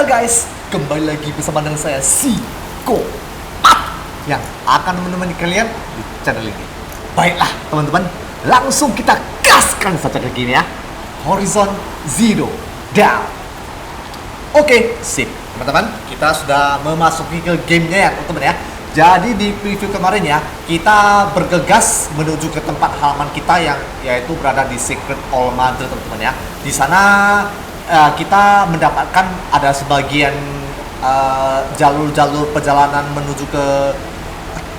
guys, kembali lagi bersama dengan saya Siko yang akan menemani kalian di channel ini. Baiklah teman-teman, langsung kita gaskan saja ke gini ya. Horizon Zero Dawn. Oke, sip teman-teman, kita sudah memasuki ke gamenya ya teman-teman ya. Jadi di preview kemarin ya, kita bergegas menuju ke tempat halaman kita yang yaitu berada di Secret All Mother teman-teman ya. Di sana kita mendapatkan ada sebagian jalur-jalur perjalanan menuju ke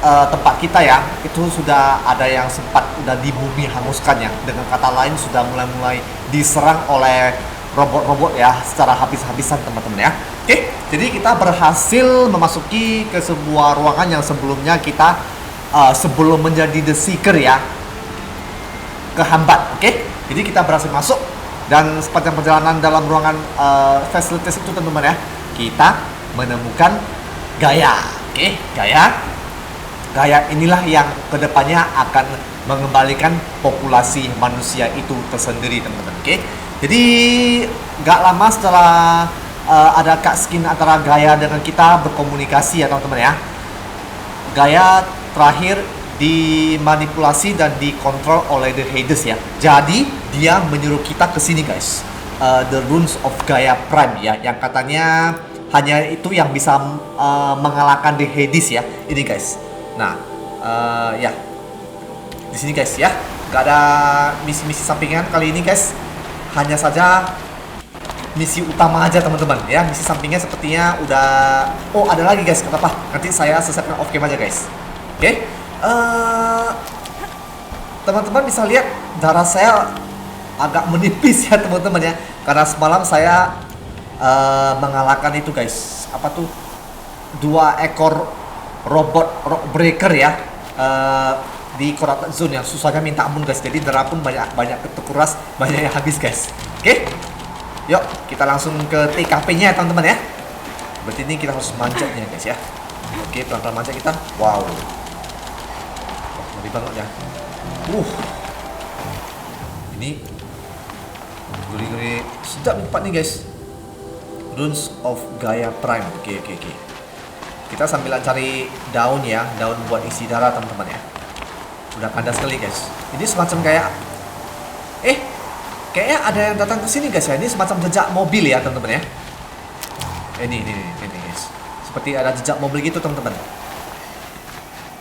tempat kita ya. Itu sudah ada yang sempat udah di bumi hanguskan ya. Dengan kata lain sudah mulai diserang oleh robot-robot ya secara habis-habisan teman-teman ya. Oke, jadi kita berhasil memasuki ke sebuah ruangan yang sebelumnya kita sebelum menjadi The Seeker ya kehambat. Oke, jadi kita berhasil masuk. Dan sepanjang perjalanan dalam ruangan fasilitas itu teman-teman ya, kita menemukan GAIA. Oke, GAIA inilah yang kedepannya akan mengembalikan populasi manusia itu tersendiri teman-teman. Oke, jadi gak lama setelah ada cutscene antara GAIA dengan kita berkomunikasi ya teman-teman ya. GAIA terakhir dimanipulasi dan dikontrol oleh The Hades ya. Jadi dia menyuruh kita ke sini guys. The Runes of GAIA Prime ya, yang katanya hanya itu yang bisa mengalahkan The Hades ya. Ini guys. Nah, ya. Di sini guys ya. Gak ada misi-misi sampingan kali ini guys. Hanya saja misi utama aja teman-teman ya. Misi sampingnya sepertinya udah ada lagi guys, kata apa? Nanti saya selesaikan off cam aja guys. Oke. Teman-teman bisa lihat darah saya agak menipis ya teman-teman ya, karena semalam saya mengalahkan itu guys, apa tuh, 2 ekor robot rock breaker ya di Korat Zone yang susahnya minta ampun guys. Jadi darah pun banyak terkuras, banyak yang habis guys. Oke, yuk kita langsung ke TKP-nya ya teman-teman ya. Berarti ini kita harus manjatnya guys ya. Oke, pelan-pelan manjat kita. Wow, ngeri banget ya. Ini gurih-gurih sedap tempat nih guys. Runes of GAIA Prime. Oke. Kita sambil cari daun ya, daun buat isi darah teman-teman ya. Udah kandas sekali guys. Ini semacam kayak kayaknya ada yang datang ke sini guys ya. Ini semacam jejak mobil ya teman-teman ya. Ini guys. Seperti ada jejak mobil gitu teman-teman.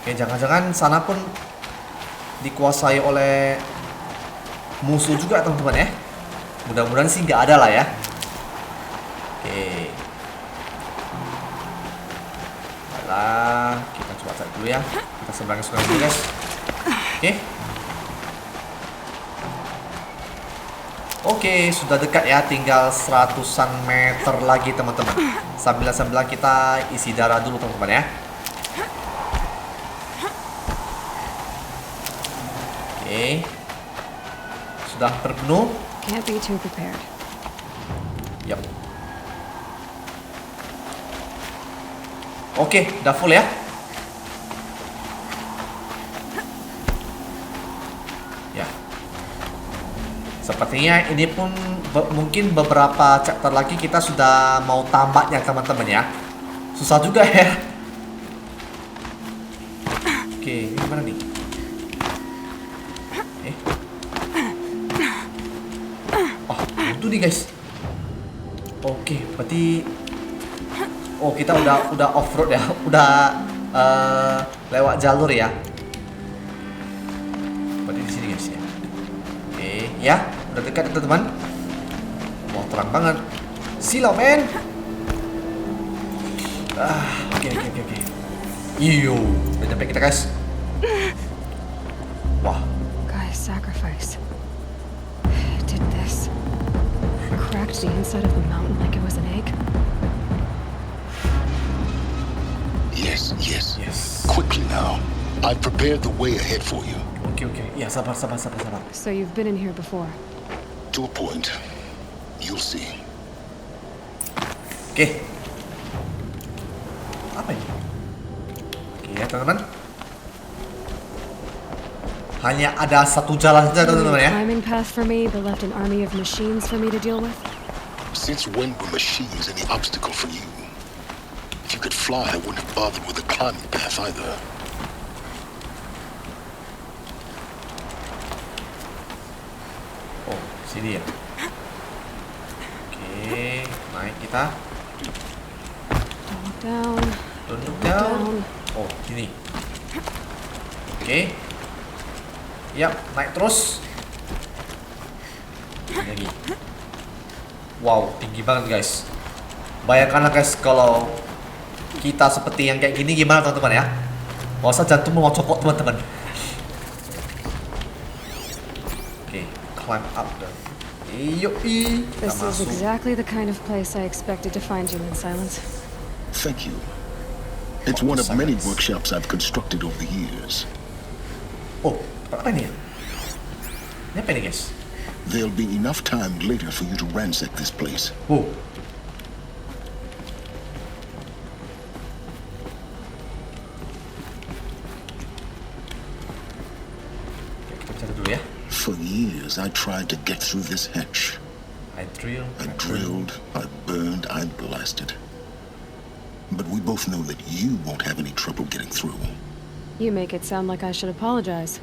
Oke, jangan-jangan sana pun dikuasai oleh musuh juga teman-teman ya. Mudah-mudahan sih nggak ada lah ya. Oke. Baiklah, kita coba cek dulu ya. Kita seberangin dulu guys. Oke, sudah dekat ya, tinggal 100-an meter lagi teman-teman. Sambil kita isi darah dulu teman-teman ya. Oke, sudah terpenuh. Can't be too prepared. Yap. Oke, udah full ya. Ya. Sepertinya ini pun mungkin beberapa chapter lagi kita sudah mau tamatnya teman-teman ya. Susah juga ya. Oke, ini mana nih? Itu nih guys. Oke, berarti kita udah off road ya, udah lewat jalur ya. Berarti di sini guys ya. Oke, ya, udah dekat teman-teman. Wah, terang banget. Silau men. Oke. Iyo, udah nyampe kita guys. Wah. Guy's sacrifice. Did this. Cracked the inside of the mountain like it was an egg. Yes. Quickly now. I've prepared the way ahead for you. Okay. Ya, sabar. So you've been in here before? To a point. You'll see. Oke. Apa ini? Oke ya teman-teman. Hanya ada satu jalan saja teman-teman ya. Climbing path for me, but left an army of machines for me to deal with. Since when were machines any obstacle for you? If you could fly, I wouldn't have bothered with a climbing path either. Oh, sini ya. Oke, naik kita. Down. Look down. Oh, gini. Oke. Yap, naik terus. Lagi. Wow, tinggi banget guys. Bayangkanlah guys kalau kita seperti yang kayak gini gimana teman-teman ya. Masa jantung mau copot teman-teman. Oke, climb up dan yoi. Kita This is masuk. exactly the kind of place I expected to find you in silence. Thank you. It's one of many workshops I've constructed over the years. Oh, apa ini ya? Ini apa ini guys? There'll be enough time later for you to ransack this place. Oh. Kita cari dulu ya. For years, I tried to get through this hatch. I drilled. I drilled, I burned, I blasted. But we both know that you won't have any trouble getting through. You make it sound like I should apologize.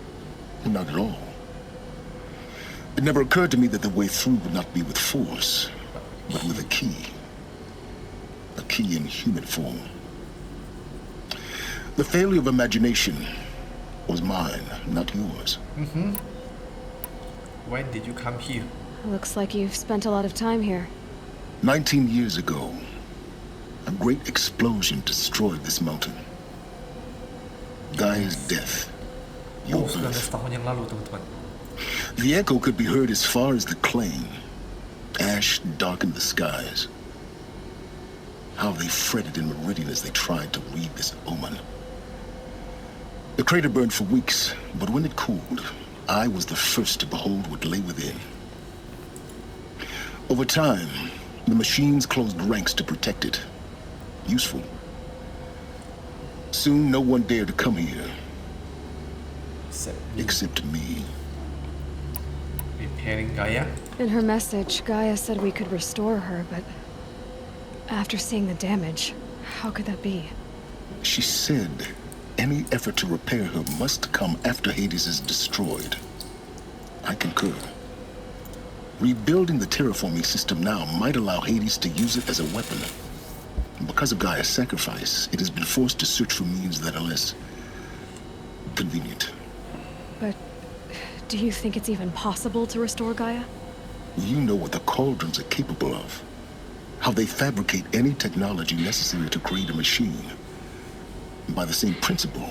Not at all. It never occurred to me that the way through would not be with force, but with a key. A key in human form. The failure of imagination was mine, not yours. When did you come here? Looks like you've spent a lot of time here. 19 years ago, a great explosion destroyed this mountain. GAIA's death. Your Oh, 19 birth. tahun yang lalu teman-teman. The echo could be heard as far as the claim. Ash darkened the skies. How they fretted in meridian as they tried to read this omen. The crater burned for weeks, but when it cooled, I was the first to behold what lay within. Over time, the machines closed ranks to protect it. Useful. Soon, no one dared to come here, except me. Repairing GAIA. In her message, GAIA said we could restore her, but after seeing the damage, how could that be? She said any effort to repair her must come after Hades is destroyed. I concur. Rebuilding the terraforming system now might allow Hades to use it as a weapon. Because of GAIA's sacrifice, it has been forced to search for means that are less convenient. But do you think it's even possible to restore GAIA? You know what the cauldrons are capable of. How they fabricate any technology necessary to create a machine. By the same principle,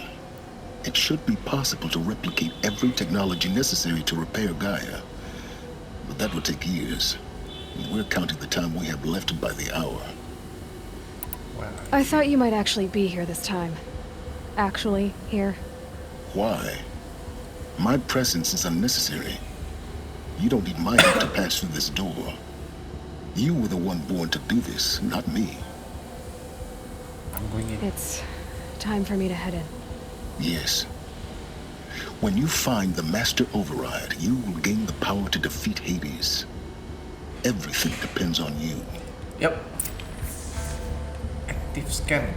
it should be possible to replicate every technology necessary to repair GAIA. But that will take years. We're counting the time we have left by the hour. I thought you might actually be here this time. Actually, here. Why? My presence is unnecessary. You don't need my help to pass through this door. You were the one born to do this, not me. I'm going in. It's time for me to head in. Yes. When you find the Master Override, you will gain the power to defeat Hades. Everything depends on you. Yep. Active scan.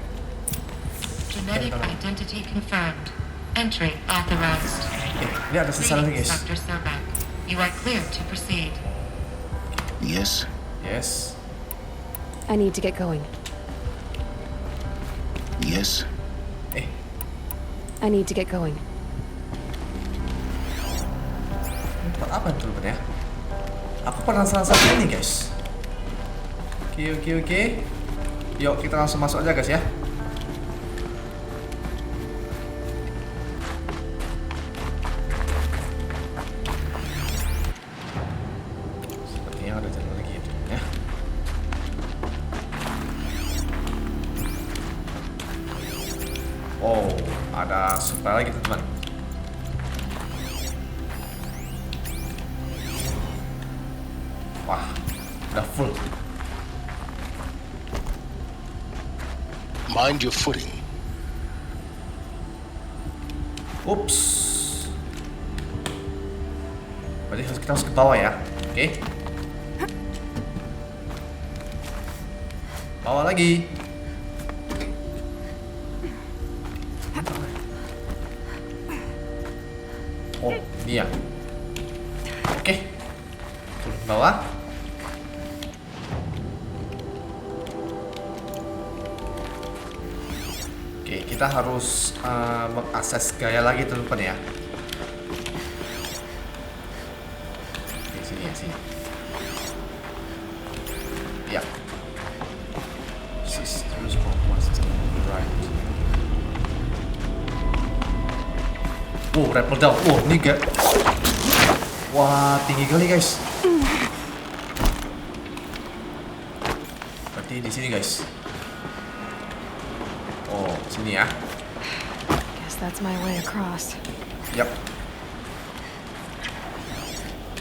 Genetic identity confirmed. Entry authorized. Ini ada sisa lagi guys. Dr. Sobeck. You are clear to proceed. Yes? Yes. I need to get going. Yes? I need to get going. Ini tempat apa itu teman ya? Aku penasaran sama ini guys. Oke. Yuk kita langsung masuk aja guys ya. Sepertinya ada jalan lagi itu ya. Oh, ada supply lagi teman. Wah, udah full. Mind your footing. Ups. Berarti kita harus ke bawah ya. Oke. Bawa lagi. Oh, ini ya. Oke. Turun bawah. Oke, kita harus mengakses GAIA lagi teman-teman ya. Oke, sini ya, sini. Ya. Terus right. Rappel down. Ini kayak, wah, tinggi kali guys. Berarti di sini guys. Oh, sini ya. Guess that's my way across. Yap.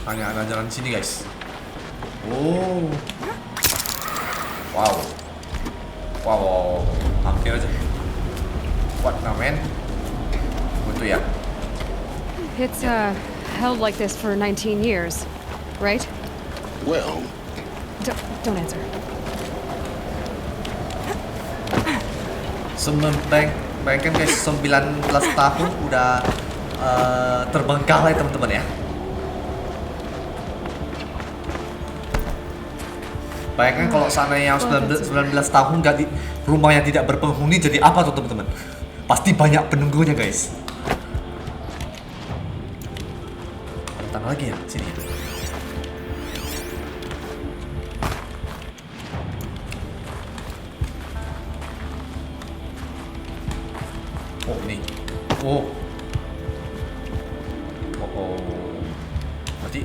Hanya ada jalan sini guys. Oh. Wow. Wow. Hampir aja. What now, man? Betul ya. It's held like this for 19 years, right? Well, Don't answer. Bayangkan guys, 19 tahun udah terbengkalai teman-teman ya. Bayangkan kalau seandainya yang 19 tahun rumah yang tidak berpenghuni jadi apa tuh teman-teman? Pasti banyak penunggunya guys. Datang lagi ya sini. Oh ini. Oh. Berarti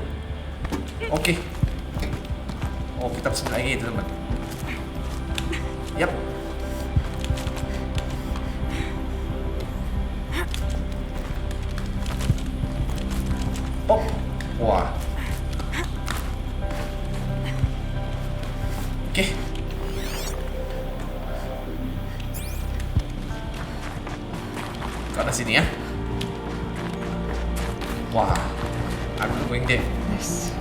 oke. Oh, kita pesen lagi teman-teman. Yap. Oh. Wah. Oke. Ke arah sini ya. Wah. I'm going there. This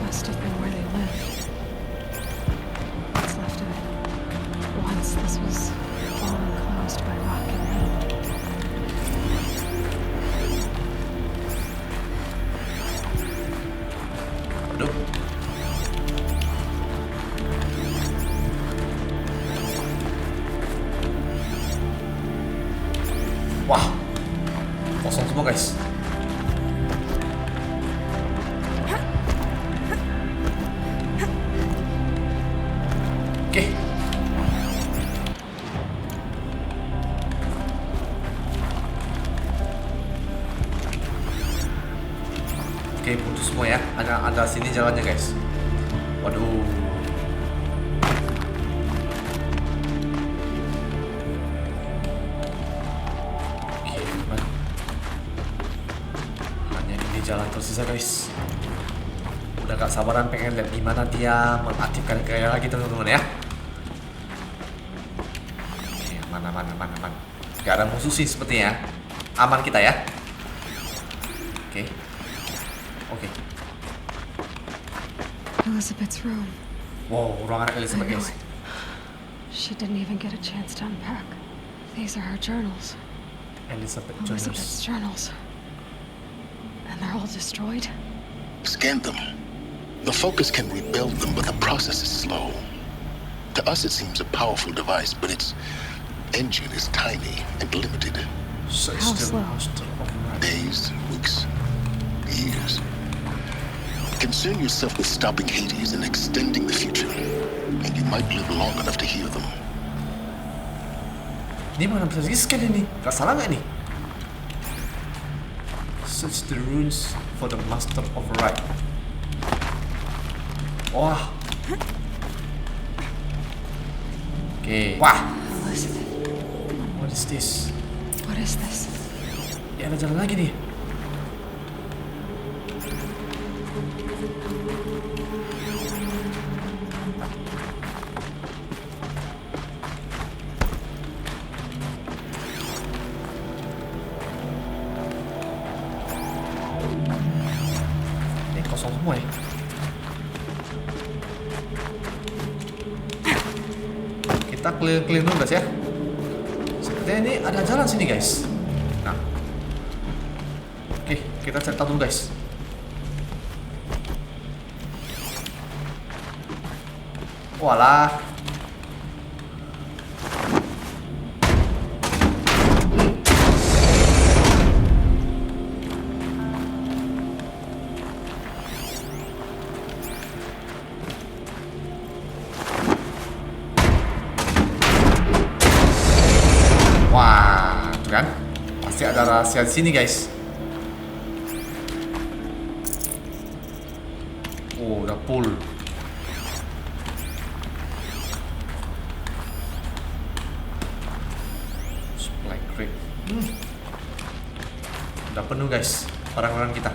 must have been where they lived. What's left of it. Once this was all enclosed by rock and rain. Aduh. Wah. Kosong semua guys. Oke. Oke, putus semua ya. Ada sini jalannya guys. Waduh. Oke, teman. Hanya ini jalan tersisa guys. Udah gak sabaran pengen lihat gimana dia mengaktifkan GAIA lagi teman-teman ya. Oke, mana. Gak ada musuh sih sepertinya. Aman kita ya. Oke. Elisabeth's room. Wow, ruangan Elisabeth guys. She didn't even get a chance to unpack. These are her journals. Elisabeth's journals. And they're all destroyed? scan them. The Focus can rebuild them, but the process is slow. To us, it seems a powerful device, but its engine is tiny and limited. How slow? Days, weeks, years. Concern yourself with stopping Hades and extending the future, and you might live long enough to hear them. Ini mana bisa di-scan ini? Gak salah gak nih? Search the runes for the master of right. Wah. Oke. Wah. What is this? What is this? Ya ada jalan lagi nih. Kosong semua ya. kita keliling-keliling dulu guys ya. Sepertinya ini ada jalan sini guys. Nah, oke, kita cari tahu dulu guys. Walah. Wah, tuh kan? Pasti ada rahasia di sini guys. Oh, udah full. Udah penuh guys barang-barang kita.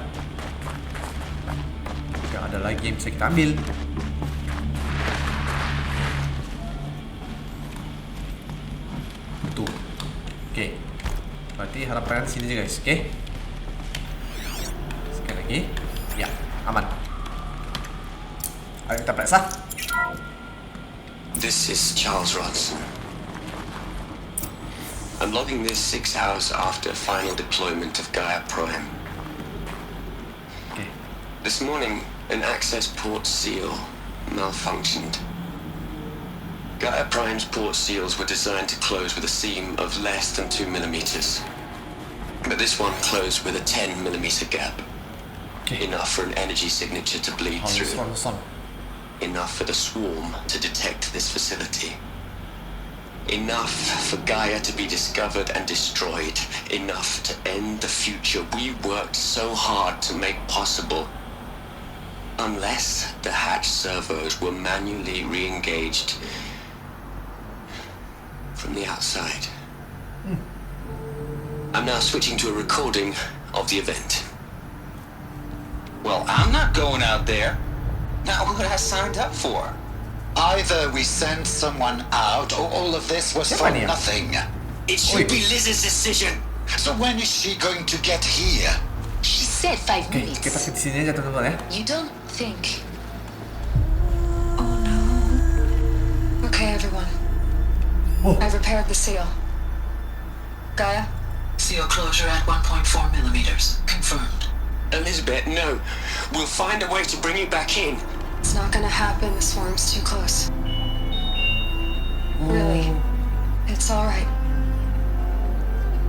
Gak ada lagi yang bisa kita ambil. Tuh. Oke. Berarti harapan sini aja guys. Oke. Sekali lagi. Ya, aman. Ayo kita periksa. This is Charles Rodson. I'm logging this 6 hours after final deployment of GAIA Prime. Okay. This morning, an access port seal malfunctioned. GAIA Prime's port seals were designed to close with a seam of less than 2 millimeters. But this one closed with a 10 millimeter gap. Okay. Enough for an energy signature to bleed through. Enough for the swarm to detect this facility. Enough for Gaia to be discovered and destroyed. Enough to end the future we worked so hard to make possible. Unless the hatch servos were manually re-engaged from the outside. I'm now switching to a recording of the event. Well, I'm not going out there. Now what I signed up for? Either we send someone out, or all of this was for Sepertinya. nothing. It should be Liz's decision. So when is she going to get here? She said 5 Oke, minutes. kita ke sini aja teman-teman ya. You don't think... Oh no. Okay, everyone. Oh. I've repaired the seal. Gaia? Seal closure at 1.4 millimeters. Confirmed. Elizabeth, no. We'll find a way to bring you back in. It's not gonna happen. The swarm's too close. Really? It's alright.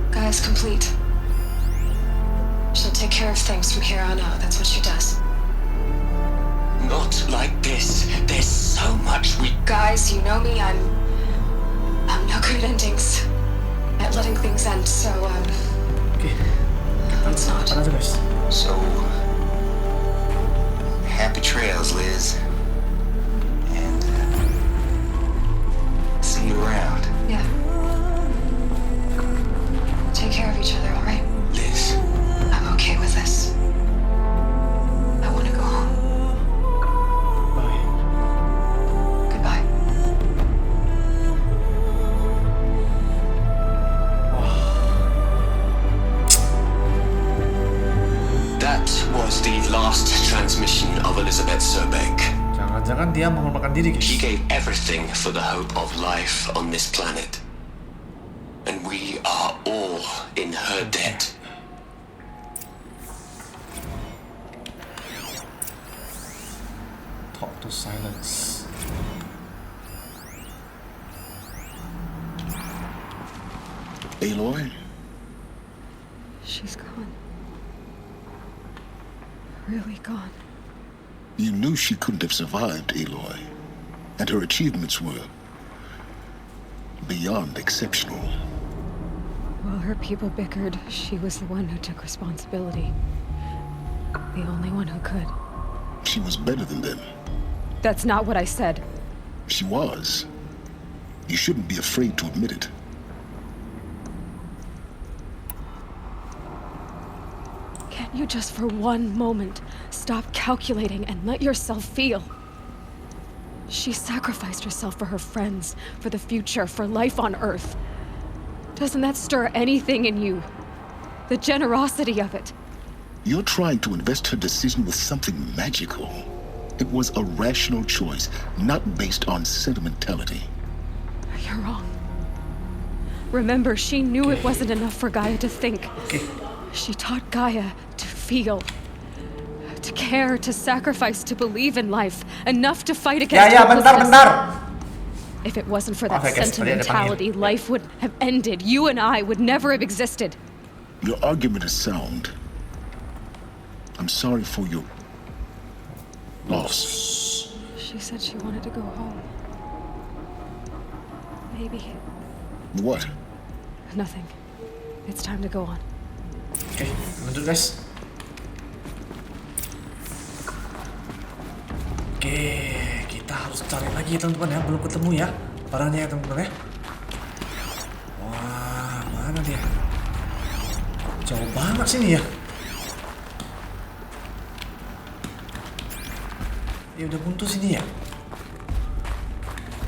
Gaia's complete. She'll take care of things from here on out. That's what she does. Not like this. There's so much we... Guys, you know me. I'm no good at endings. At letting things end, so, Oke, let's not. apa aja guys? So, happy trails, Liz. And, see you around. Yeah. Take care of each other, alright? Liz, I'm okay with this. I want to go home. Bye. Goodbye. that was the last transmission of Elisabeth Sobeck. Jangan-jangan dia mengorbankan diri guys. She gave everything for the hope of life on this planet. And we are all in her debt. Talk to silence. Aloy? She's gone. Really gone. You knew she couldn't have survived, Aloy. And her achievements were beyond exceptional. While her people bickered, she was the one who took responsibility. The only one who could. She was better than them. That's not what I said. She was. You shouldn't be afraid to admit it. Can't you just for one moment stop calculating and let yourself feel? She sacrificed herself for her friends, for the future, for life on Earth. Doesn't that stir anything in you? The generosity of it. You're trying to invest her decision with something magical. It was a rational choice, not based on sentimentality. her wrong. Remember, she knew it wasn't enough for Gaia to think. She taught Gaia to feel, to care, to sacrifice, to believe in life, enough to fight against hopelessness. Bentar. If it wasn't for that sentimentality, life would have ended. You and I would never have existed. Your argument is sound. I'm sorry for your loss. She said she wanted to go home. Maybe. What? Nothing. It's time to go on. Oke, lanjut guys. Oke, kita harus cari lagi ya teman-teman ya. Belum ketemu ya barangnya ya teman-teman ya. Wah, mana dia? Jauh banget sini ya. Dia udah buntu sini ya.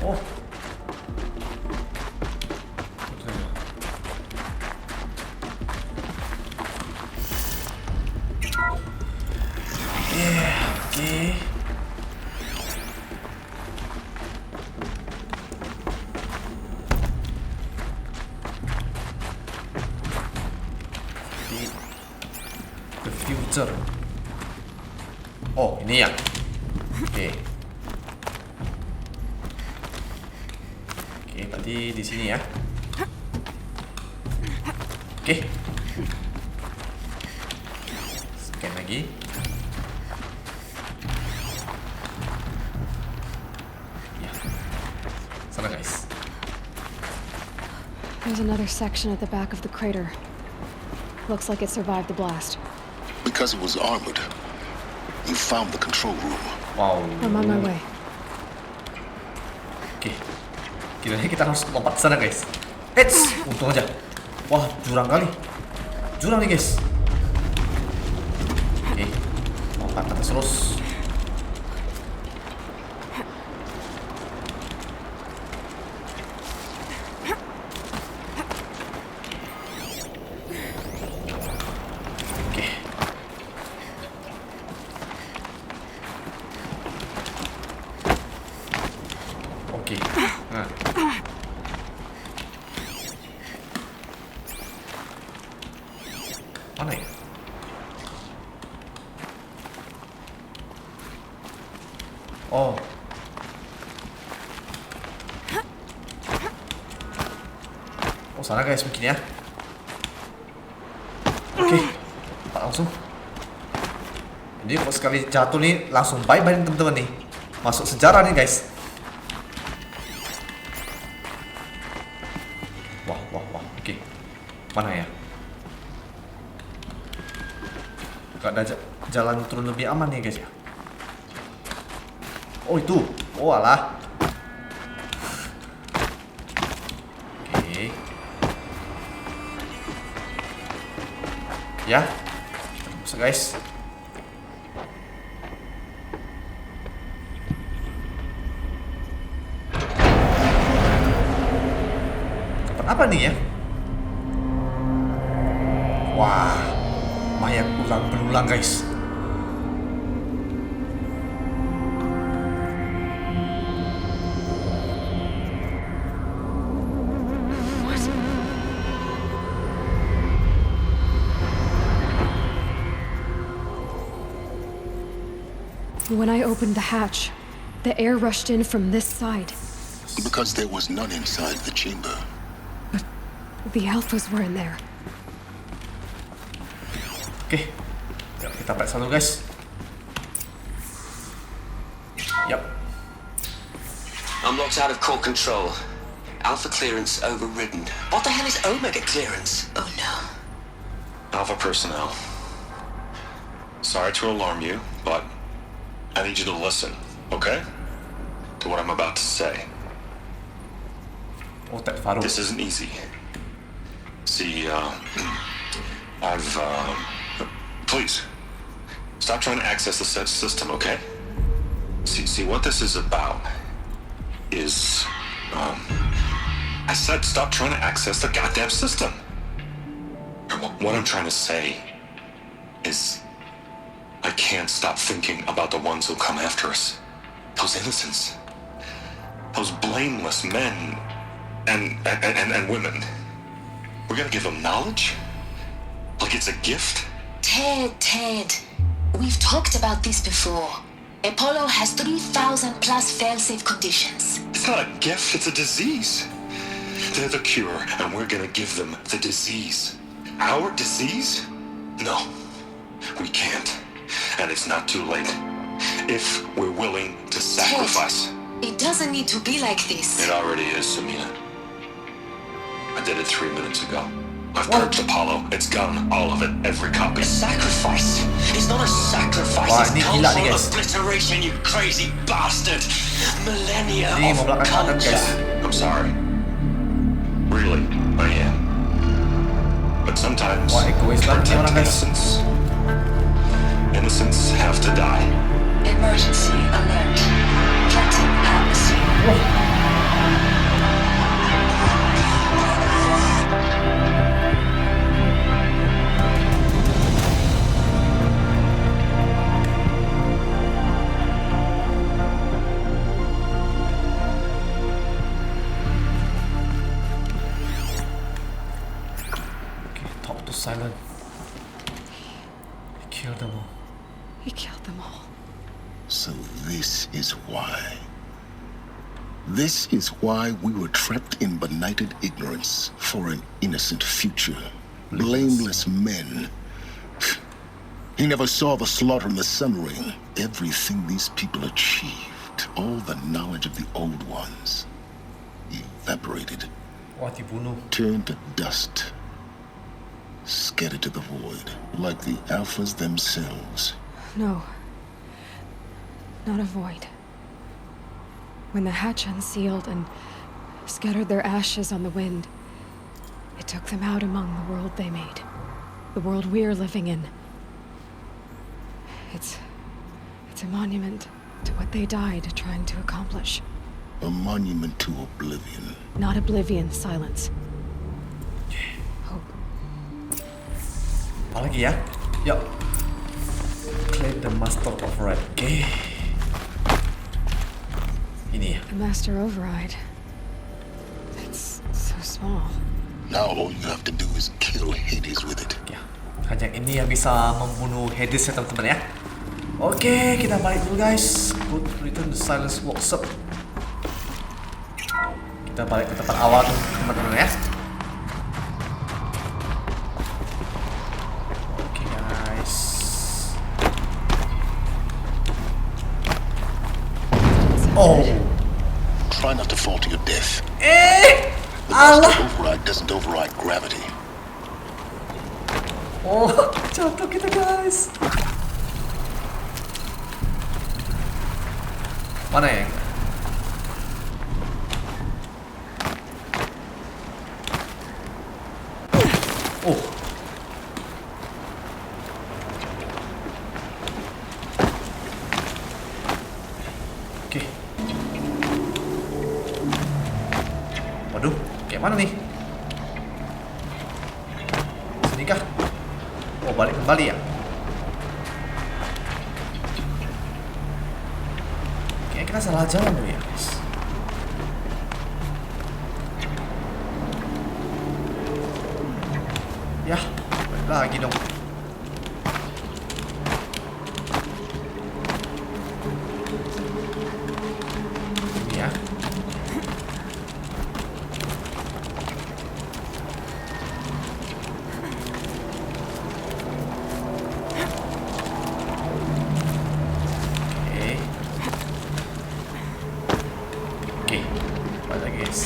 Oh. Oke. The future. Oh, ini ya. Oke. Oke, berarti di sini ya. Oke. Scan lagi. Ya. Sana guys. There's another section at the back of the crater. Looks like it survived the blast. Because it was armored, you found the control room. Wow. I'm on my way. Oke. Kiranya kita harus lompat ke sana guys. Eits, untung aja. Wah, jurang kali. Jurang nih guys. Oke. Lompat ke atas terus. Oke. Nah. Mana ya? Oh. Oh, sana guys mungkin ya. Oke. Pak langsung. Jadi kalau sekali jatuh nih langsung bye-bye teman-teman nih. Masuk sejarah nih guys. Wah, oke. Mana ya? Gak ada jalan turun lebih aman nih guys ya. Oh itu, oh alah. Oke. Ya, bisa guys. Apa nih ya? Wah, mayat ulang berulang guys. When I opened the hatch, the air rushed in from this side. Because there was none inside the chamber. The alphas were in there. Oke, kita pakai satu guys. Yap. I'm locked out of core control. Alpha clearance overridden. What the hell is Omega clearance? Oh no. Alpha personnel. Sorry to alarm you, but I need you to listen, okay? To what I'm about to say. Oh, Ted Faro. This isn't easy. See, please, stop trying to access the set system, okay? See, what this is about is, I said stop trying to access the goddamn system. What I'm trying to say is, I can't stop thinking about the ones who'll come after us. Those innocents. Those blameless men and women. We're gonna give them knowledge? Like it's a gift? Ted. We've talked about this before. Apollo has 3,000 plus fail-safe conditions. It's not a gift, it's a disease. They're the cure, and we're gonna give them the disease. Our disease? No, we can't. And it's not too late. If we're willing to sacrifice. It doesn't need to be like this. It already is, Samina. I did it 3 minutes ago. I've purged Apollo. It's gone. All of it. Every copy. A sacrifice? It's not a sacrifice. Wah, It's ini gila nih, cultural guys. obliteration, you crazy bastard. Millennia Ini mau of belakang kanan, culture. guys. I'm sorry. Really, I am. But sometimes Wah, egois banget nih orang, guys. innocents have to die. Emergency alert. Threatened atmosphere. Silent. He killed them all. He killed them all. So this is why. This is why we were trapped in benighted ignorance for an innocent future. Blameless men. He never saw the slaughter in the sun ring. Everything these people achieved, all the knowledge of the old ones, evaporated. Wah, dibunuh. Turned to dust. Scattered to the void, like the alphas themselves. No. Not a void. When the hatch unsealed and scattered their ashes on the wind, it took them out among the world they made. The world we're living in. It's a monument to what they died trying to accomplish. A monument to oblivion. Not oblivion, silence. Hope. Apalagi ya? Yuk. Claim the master override. Oke. Ini ya. The master override. It's so small. Now all you have to do is kill Hades with it. Ya. Hanya ini yang bisa membunuh Hades ya teman-teman ya. Oke, kita balik dulu guys. Good return to silence workshop. Kita balik ke tempat awal teman-teman ya. Oh. Try not to fall to your death. The Allah. master override doesn't override gravity. Oh, jatuh kita guys. Mana yang? Oh. Oke. Waduh, kayak mana nih? Sini kah? Oh, balik kembali ya? Kayaknya kita salah jalan dulu ya guys. Ya, balik lagi dong. Ini ya. Oke, balik lagi guys.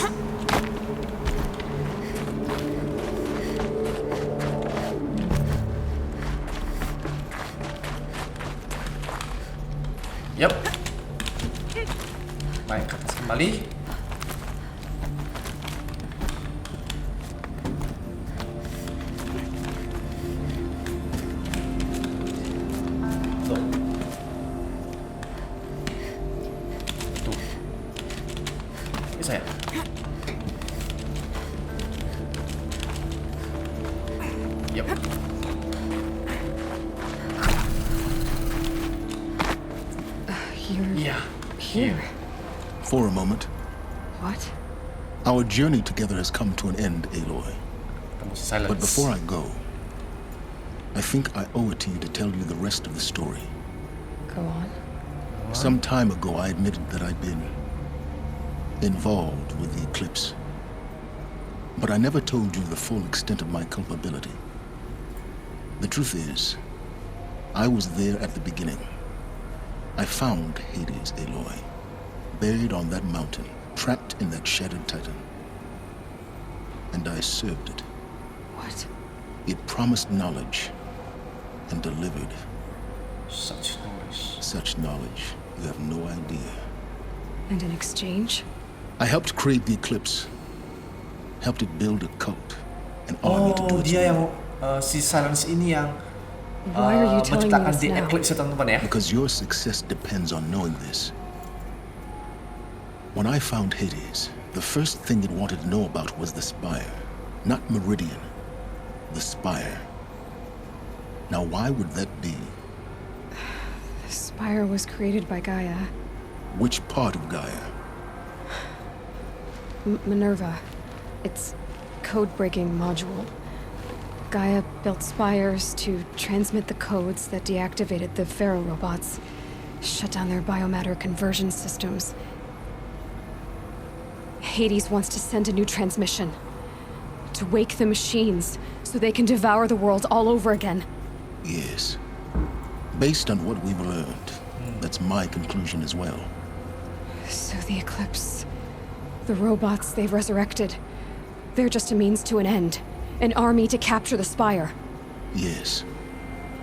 Yap. Naik ke atas kembali. Tuh. Tuh. Bisa ya? Yap. You're Iya. here. For a moment, What? Our journey together has come to an end, Aloy. But before I go, I think I owe it to you to tell you the rest of the story. Go on. Some time ago, I admitted that I'd been involved with the eclipse. But I never told you the full extent of my culpability. The truth is, I was there at the beginning. I found Hades, Aloy, buried on that mountain, trapped in that shattered titan. And I served it. What? It promised knowledge and delivered. Such knowledge. Such knowledge, you have no idea. And in exchange? I helped create the eclipse. Helped it build a cult, an army to do its dia will. yang si Silence ini yang Why are you telling me menciptakan this the now? eclipse ya teman-teman ya. Because your success depends on knowing this. When I found Hades, the first thing it wanted to know about was the spire. Not Meridian. The spire. Now why would that be? The spire was created by Gaia. Which part of Gaia? Minerva. Its code-breaking module. Gaia built spires to transmit the codes that deactivated the Faro robots, shut down their biomatter conversion systems. Hades wants to send a new transmission. To wake the machines, so they can devour the world all over again. Yes. Based on what we've learned, that's my conclusion as well. So the Eclipse... the robots they've resurrected... they're just a means to an end. An army to capture the spire. Yes.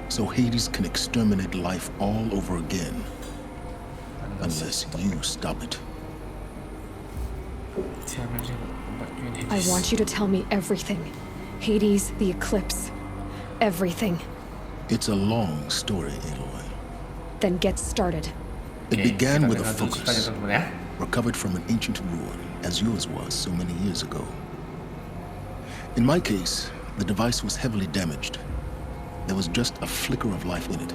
So Hades can exterminate life all over again. Unless you stop it. I want you to tell me everything. Hades, the Eclipse. Everything. It's a long story, Aloy. Then get started. It began with a focus, recovered from an ancient ruin, as yours was so many years ago. In my case, the device was heavily damaged. There was just a flicker of life in it.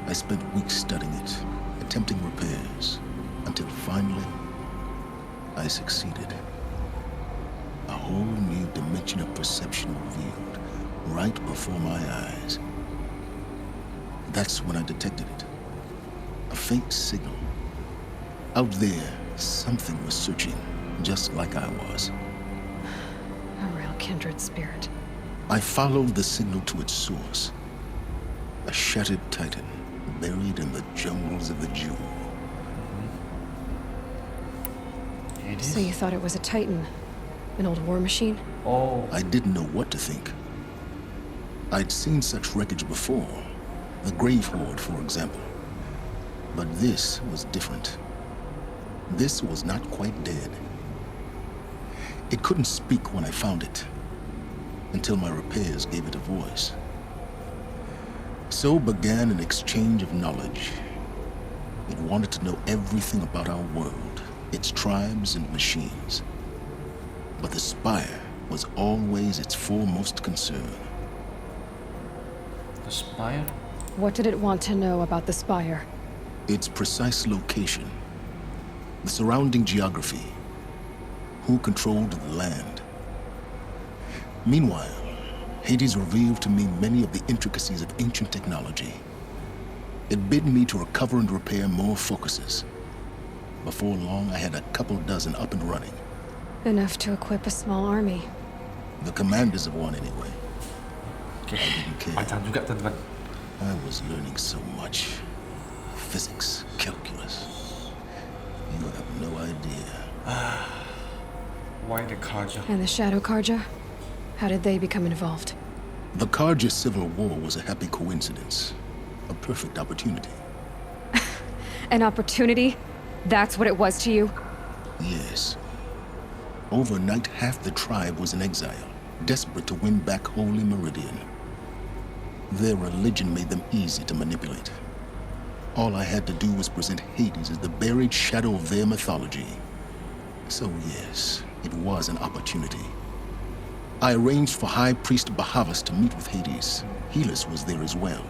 I spent weeks studying it, attempting repairs, until finally, I succeeded. A whole new dimension of perception revealed right before my eyes. That's when I detected it. A faint signal. Out there, something was searching, just like I was. A real kindred spirit. I followed the signal to its source. A shattered titan, buried in the jungles of the Jewel. So you thought it was a titan? An old war machine? Oh. I didn't know what to think. I'd seen such wreckage before. The Grave Horde, for example. But this was different. This was not quite dead. It couldn't speak when I found it, until my repairs gave it a voice. So began an exchange of knowledge. It wanted to know everything about our world, its tribes and machines. But the spire was always its foremost concern. The spire? What did it want to know about the spire? Its precise location, the surrounding geography, who controlled the land. Meanwhile, Hades revealed to me many of the intricacies of ancient technology. It bid me to recover and repair more focuses. Before long, I had a couple dozen up and running. Enough to equip a small army. The commanders of one, anyway. Okay. I didn't care. Panjang juga, teman-teman. I was learning so much. Physics, calculus. You have no idea. Why the Karja? And the Shadow Karja? How did they become involved? The Karja Civil War was a happy coincidence. A perfect opportunity. An opportunity? That's what it was to you? Yes. Overnight, half the tribe was in exile, desperate to win back Holy Meridian. Their religion made them easy to manipulate. All I had to do was present Hades as the buried shadow of their mythology. So yes, it was an opportunity. I arranged for High Priest Bahavas to meet with Hades. Helis was there as well.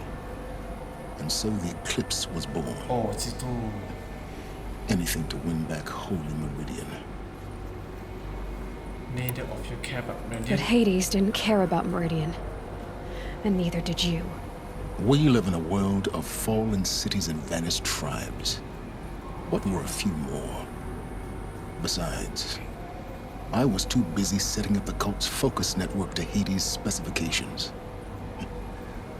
And so the eclipse was born. Oh, situ. Anything to win back Holy Meridian. Neither of you care about But Meridian. Hades didn't care about Meridian. And neither did you. We live in a world of fallen cities and vanished tribes. What were a few more? Besides, I was too busy setting up the cult's focus network to Hades' specifications.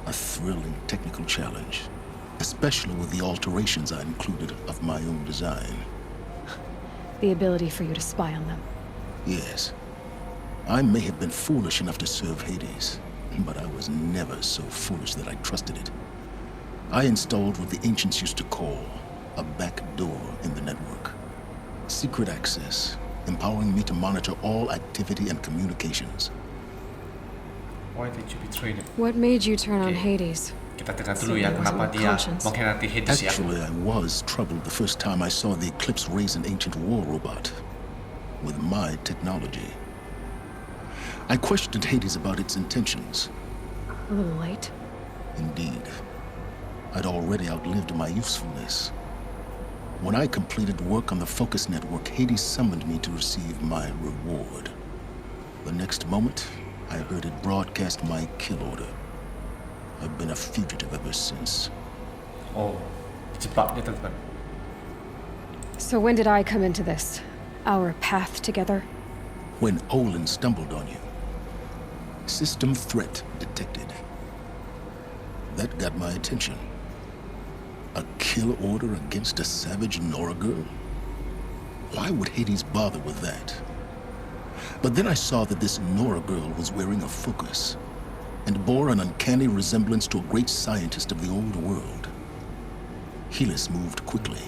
A thrilling technical challenge, especially with the alterations I included of my own design. The ability for you to spy on them. Yes, I may have been foolish enough to serve Hades, but I was never so foolish that I trusted it. I installed what the ancients used to call a back door in the network. Secret access, empowering me to monitor all activity and communications. Why did you betray them? What made you turn on Okay. Hades? Kita dengar dulu ya kenapa dia mengkhianati Hades ya. Actually, I was troubled the first time I saw the Eclipse raise an ancient war robot with my technology. I questioned Hades about its intentions. A little late. Indeed, I'd already outlived my usefulness. When I completed work on the focus network, Hades summoned me to receive my reward. The next moment, I heard it broadcast my kill order. I've been a fugitive ever since. Oh, jebaknya teman-teman. So when did I come into this? Our path together? When Olin stumbled on you. System threat detected. That got my attention. A kill order against a savage Nora girl? Why would Hades bother with that? But then I saw that this Nora girl was wearing a focus and bore an uncanny resemblance to a great scientist of the old world. Helis moved quickly.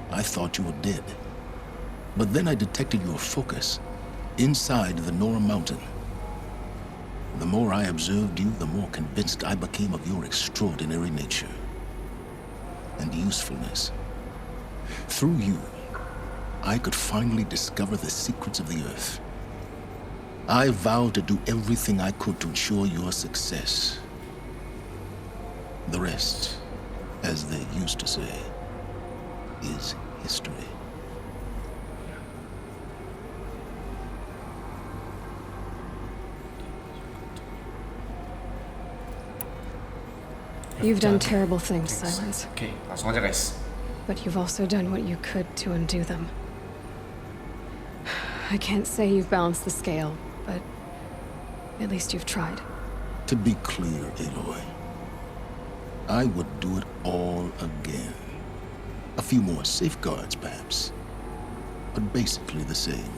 I thought you were dead. But then I detected your focus inside the Nora mountain. The more I observed you, the more convinced I became of your extraordinary nature and usefulness. Through you, I could finally discover the secrets of the Earth. I vowed to do everything I could to ensure your success. The rest, as they used to say, is history. You've done terrible things, Silence. Oke, langsung aja guys. But you've also done what you could to undo them. I can't say you've balanced the scale, but at least you've tried. To be clear, Aloy, I would do it all again. A few more safeguards, perhaps, but basically the same.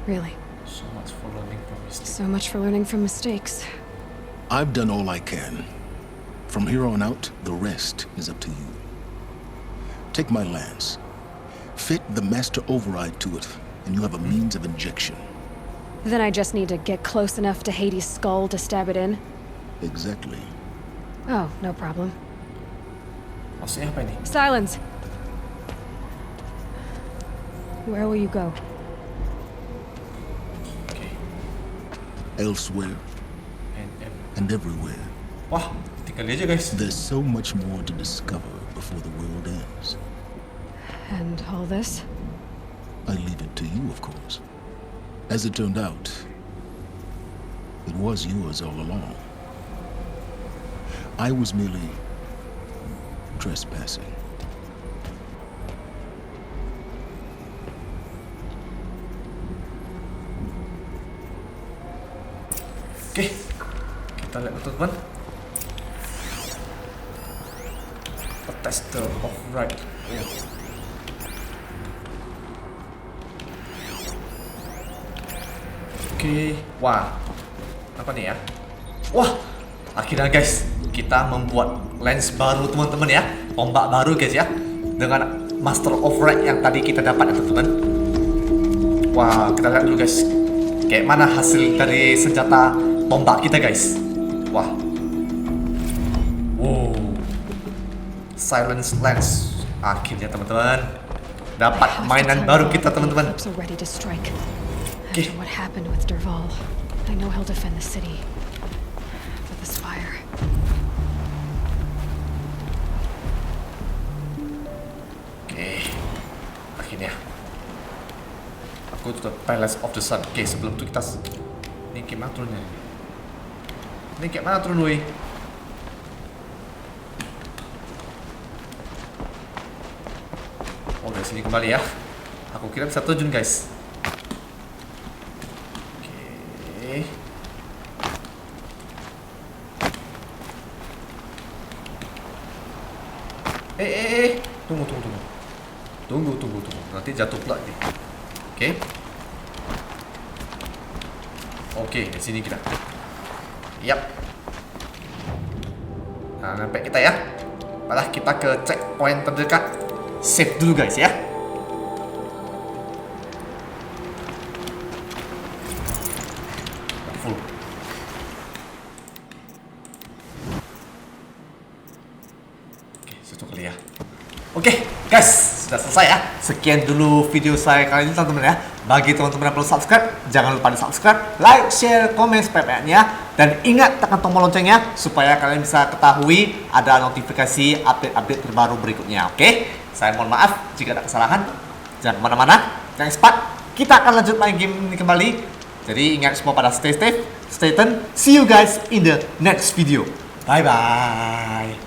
Really. So much for learning from mistakes. So much for learning from mistakes. I've done all I can. From here on out, the rest is up to you. Take my lance. Fit the master override to it, and you have a means of injection. Then I just need to get close enough to Hades' skull to stab it in? Exactly. Oh, no problem. Maksudnya apa ini? Silence! Where will you go? Oke. Elsewhere and everywhere. Wah, tinggal aja guys. There's so much more to discover before the world ends. And all this? I leave it to you, of course. As it turned out, it was yours all along. I was merely trespassing. Oke, kita lihat teman-teman. A tester of right. Oke, wah, apa nih ya? Wah, akhirnya guys, kita membuat lens baru teman-teman ya, tombak baru guys ya, dengan Master of Right yang tadi kita dapat ya teman-teman. Wah, kita lihat dulu guys, kayak mana hasil dari senjata tombak kita guys. Wah, wow, silence lens, akhirnya teman-teman dapat mainan baru kita teman-teman. After what happened with Derval, I know he'll defend the city. But this fire... Oke, akhirnya Go to the Palace of the Sun. Oke, sebelum itu kita ini kayak mana turunnya? Ini kayak mana turun, woi? Oh, dari sini kembali ya. Aku kira bisa terjun, guys. Oke. Tunggu. Nanti jatuh pula nih. Oke, di sini kita. Yap. Nah, sampai kita ya. Malah kita ke checkpoint terdekat. Save dulu, guys ya. Full. Oke, situ kali ya. Oke, guys, sudah selesai ya. Sekian dulu video saya kali ini, teman-teman ya. Bagi teman-teman yang perlu subscribe, jangan lupa di subscribe, like, share, komen, sepertinya. Dan ingat tekan tombol loncengnya supaya kalian bisa ketahui ada notifikasi update-update terbaru berikutnya. Oke, saya mohon maaf jika ada kesalahan. Jangan kemana-mana, jangan cepat. Kita akan lanjut main game ini kembali. Jadi ingat semua pada stay safe, stay tuned. See you guys in the next video. Bye-bye.